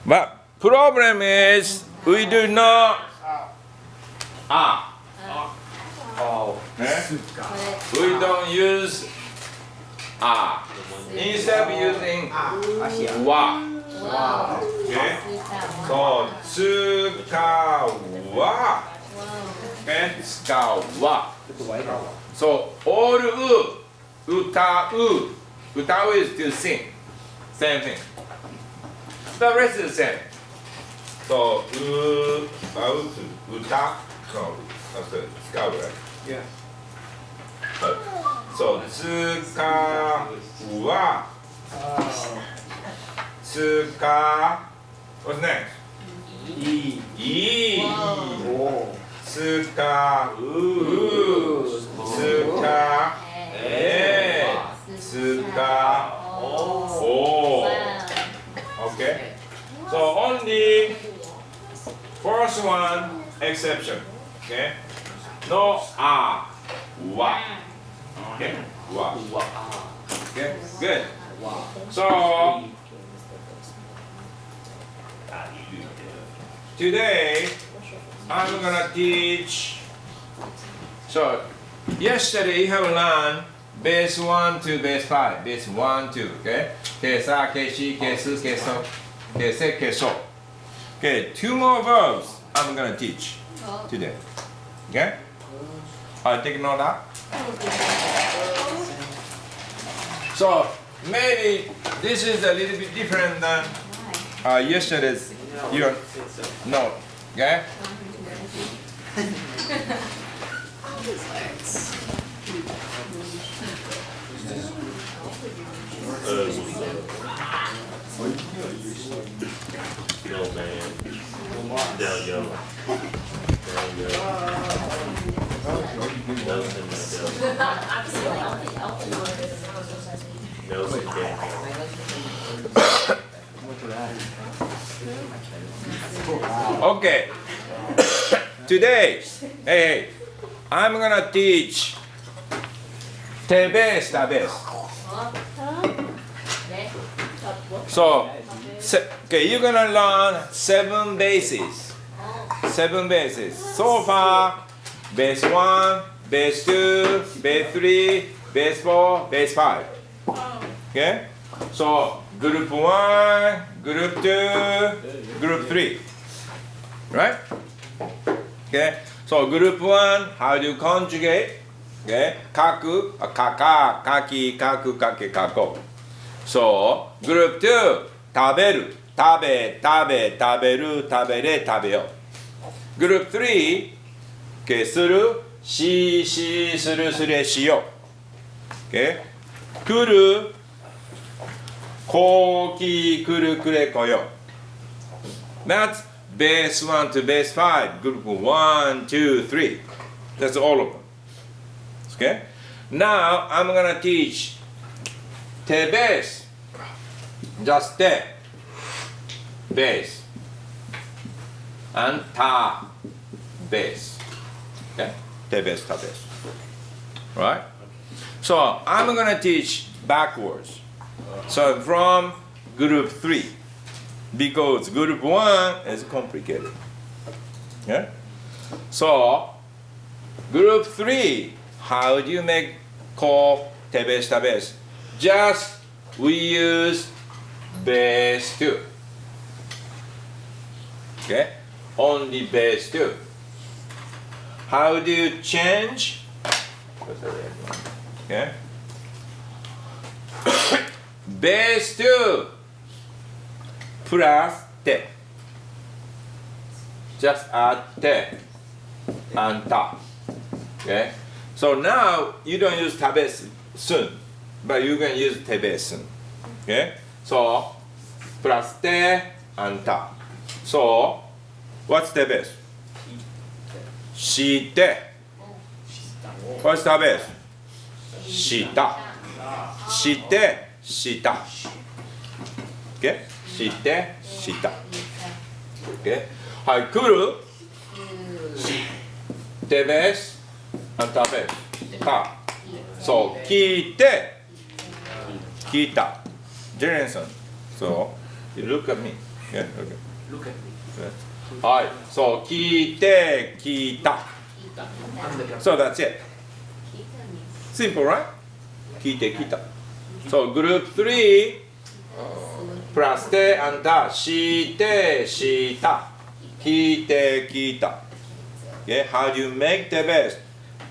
But problem is we do not we don't use instead of using wa. Okay? So 使わ and 使わ So all 歌う is to sing. Same thing. The rest is the same. So 歌 no, that's it. 使う right? Yeah. So 使わ What's next? いい 使う使え使お Okay? So only first one exception. Okay? No wa. Okay? Wa. Okay? Good. So today I'm gonna teach. So yesterday you have learned base 1 to base 5. Base 1, 2. Okay? Kesa, keshi, kesu, keso, kese, keso. Okay, 2 more verbs I'm gonna teach today. Okay? Take note of that. So maybe this is a little bit different than yesterday's. You don't know. Okay? Yo, man. Down, yo. Down, yo. Nelson, Nelson, Okay. Today, hey, I'm gonna teach te base, ta base. So, okay, you're gonna learn 7 bases. 7 bases. So far, base 1, base 2, base 3, base 4, base 5. Okay? So, group 1, group 2, group 3. Right? Okay? So, group 1, how do you conjugate? Okay? Kaku, kaka, kaki, kaku, kake, kako. So, group 2, 食べる、食べ、食べ、食べる、食べれ、食べよ。Group 3, okay, する、し、する、すれ、しよ。Okay? 来る、こき、来る、くれ、こよ。That's base 1 to base 5, group 1, 2, 3. That's all of them. Okay? Now, I'm gonna teach te base. Just te base and ta base. Okay? Te base, ta base. Right? So I'm gonna teach backwards. So from group 3, because group 1 is complicated. Okay? So group 3, how do you make call te base, ta base? Just we use base 2. Okay? Only base 2. How do you change? Okay? Base 2 plus te. Just add te and ta. Okay? So now you don't use ta base soon, but you can use te base soon. Okay? So plus te and ta. So what's te base? Shite. What's ta base? Shita. Shite, shita. Okay? Shite, shita. Okay? はい、来る te base and ta base. Ta. So 聞いて聞いた。Jensen. So you look at me. Yeah, okay. Look at me. Yeah. はい、そう、聞いて、聞いた。So that's it. Simple, right? 聞いて、聞いた。So group 3 plus て、あんた、して、した。聞いて、聞いた。Okay? How do you make the best?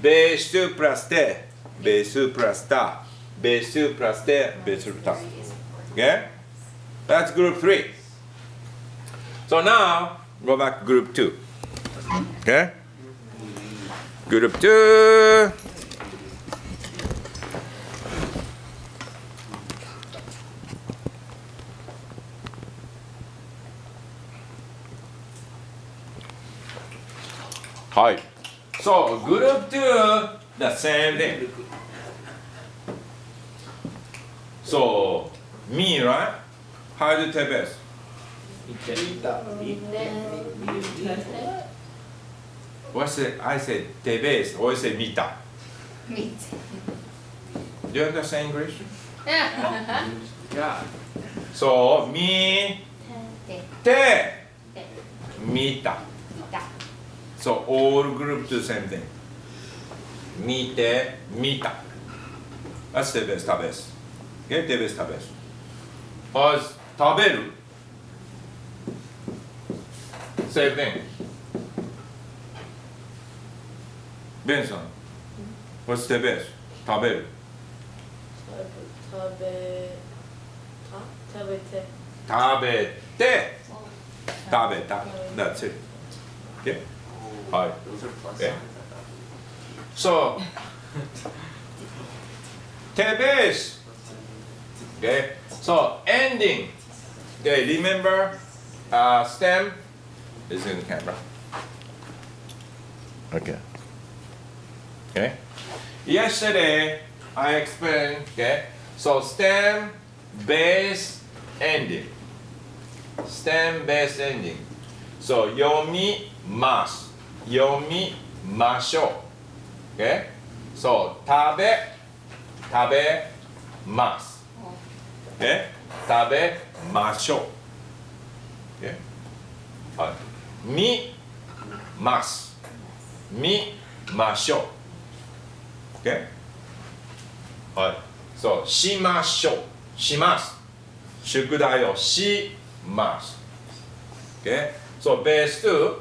Base 2 plus て、base 2 plus た、base 2 plus て、base 2 plus た。Okay? That's group 3. So now, go back to group 2. Okay? Group 2. Hi. So, group 2, the same thing. So, me, right? How do you take best? What's it? I said te base, or I say mita. Do you understand English? Yeah. So, me, te, mita. So, all group do same thing. Me, te, mita. That's te base, ta base. Okay, te base, ta base. As 食べる Same thing. Ben さん What's the best? 食べる食べて食べて食べた That's it. Okay? はい Those are plus Okay. signs. So, te base. Okay? So, ending. Okay, remember stem is in the camera. Okay. Okay. Yesterday I explained, okay, so stem, base, ending. Stem, base, ending. So, 読みます。読みましょう。Okay? So, 食べます。Okay? 食べましょう。Okay? はい。見ます。見ましょう。Okay? はい。そう、しましょう。します。宿題をします。Okay? So base 2,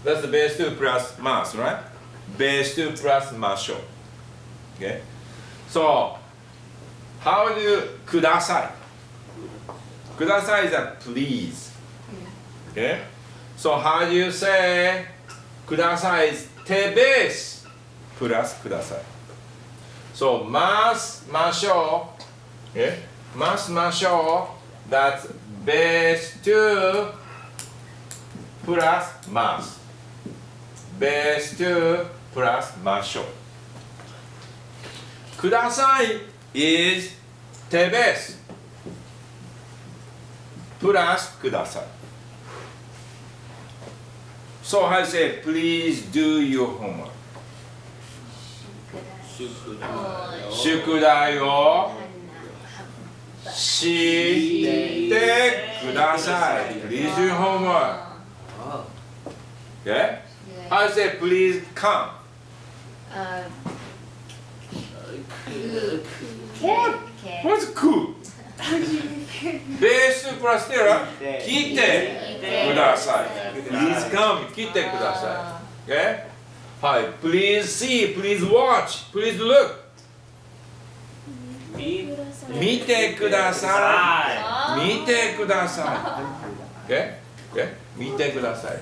that's the base 2 plus ます、right? Base 2 plus ましょう。Okay? So, how do you くださいください is a please. Okay? So how do you say ください is te base plus ください So ますましょう Okay? ますましょう That's base 2 plus ます Base 2 plus ましょうください is te base plus ください So I say please do your homework 宿題をしてください Please do your homework Okay? I say please come What? What's cool? ベースプラステラ来てください Please come 来てください Okay? はい Please see, please watch, please look 見てください見てください Okay? Okay? 見てください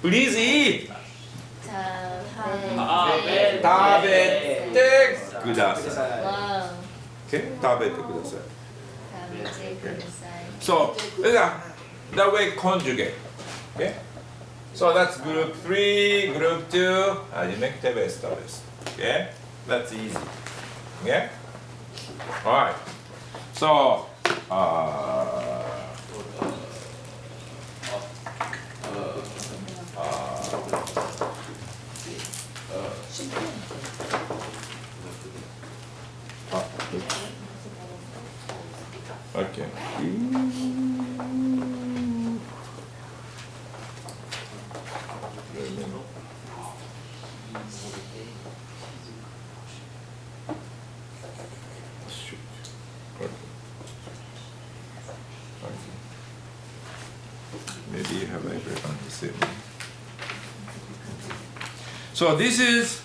Please eat 食べてください Okay? 食べてくださいSo, that way conjugate. Okay? So that's group 3, group 2, and you make te base, te base. Okay? That's easy. Okay? Alright. So, okay. Maybe you have everyone the same. So this is.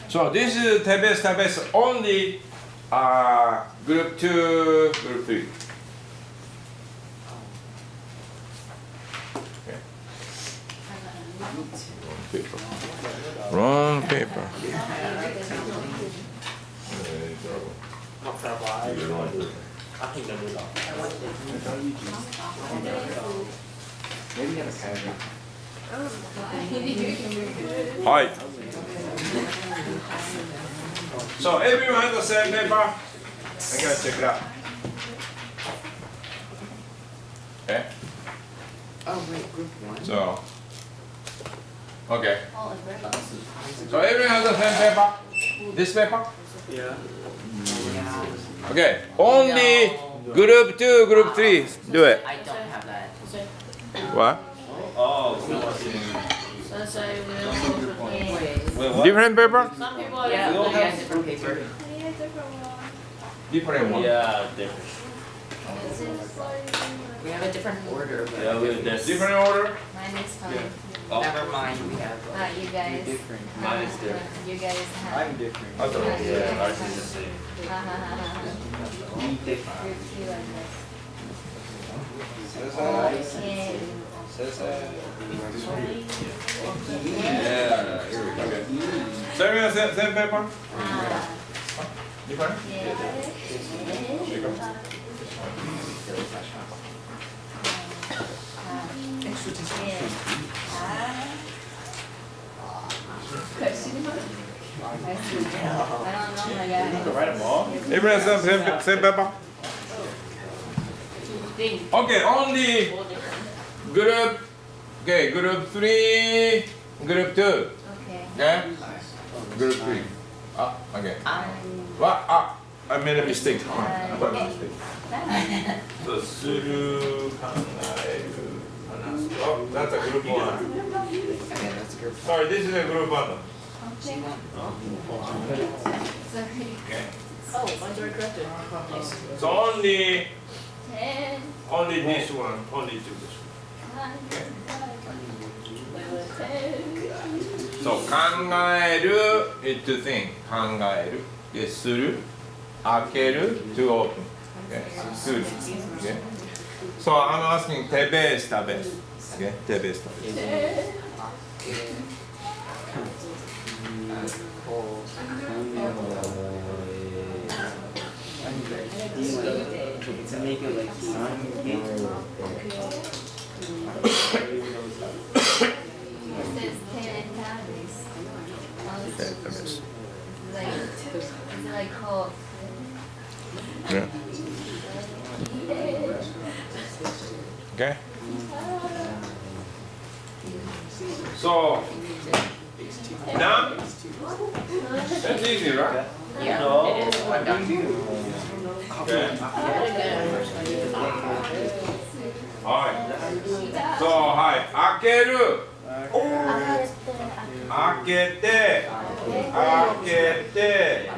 So this is te base only group 2, group 3. Okay. Wrong paper. Học sao bài áp hình là mưa đỏ. Hi. So everyone has the same paper. I gotta check it out. Okay. Oh, wait, group 1. So. Okay. All in verb. So everyone has the same paper. This paper. Yeah. Okay. Only group 2, group 3. Do it. I don't have that. What? Oh, So say we all different ways. wait, what? Different paper? Some people are Yeah, We all we have have different paper. different one. Different one. Yeah, different. This is like We have a different order, but Yeah, we have this. Different order. mine is fine. Oh. never mind. We have. You guys. different. Mine is different. You guys have. I'm different. I thought it was- Yeah, ours is the same. We different. Group 2 like this. Says Okay. Says Yeah. Here we go. Okay. So everyone has the same paper? Different? Write them all. Everyone has the same paper? Okay, only group. Okay, group 3, group 2. Okay. Okay? Group 3. Okay. What? I made a mistake. I thought it was a mistake. So, suru, kanaeru, hanasu. Oh, that's a group 1. Okay, that's group. Sorry, this is a group 1. Sorry. Okay. Oh, mine's already corrected. So only 10. this one, only do this one. Okay. So 考える is to think. 考える is する。開ける to open. Okay. する。Okay. So I'm asking te base, ta base. Okay. Te base, ta base. To make it like sun It says 10 and tabs. Okay, ta base. Like, is it like called? Yeah. Okay. So done. That's easy, right? Yeah, it is. I'm done. Okay. Alright. So, はい。開ける。開けて。開けて。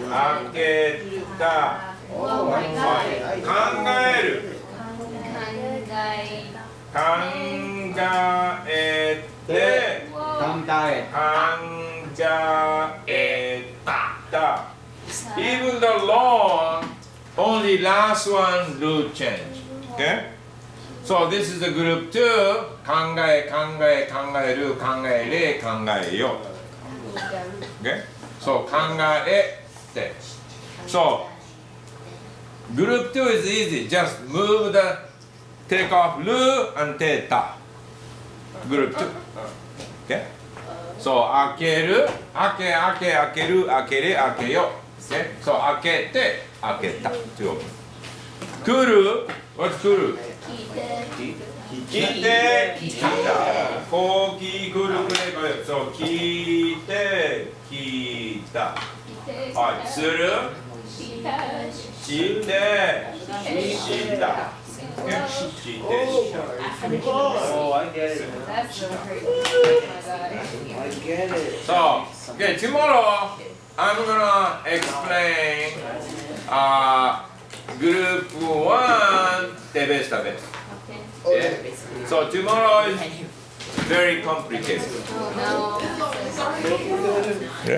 開けた。はい。考える。考えて。考えた。Even the long, only last one root change. Okay? So this is the group 2. 考え、考え、考える、考えれ、考えよ。Okay? So 考えて。So group 2 is easy. Just move the take off lu and take ta. Group 2. Okay? So 開ける、開け、開け、開ける、開けれ、開けよ。Okay? So 開けて、開けた。来る What's 来る？聞いて聞いて、聞いた。こうきくるくねこれ。そう、聞いて、聞いた。はい、する、聞いた知って、知った。知って、知った。Oh, I get it. That's so crazy. Oh my god. I get it. So, okay, tomorrow I'm gonna explain group 1 te base, ta base. Okay. Yeah? So tomorrow is very complicated. Oh no. Yeah.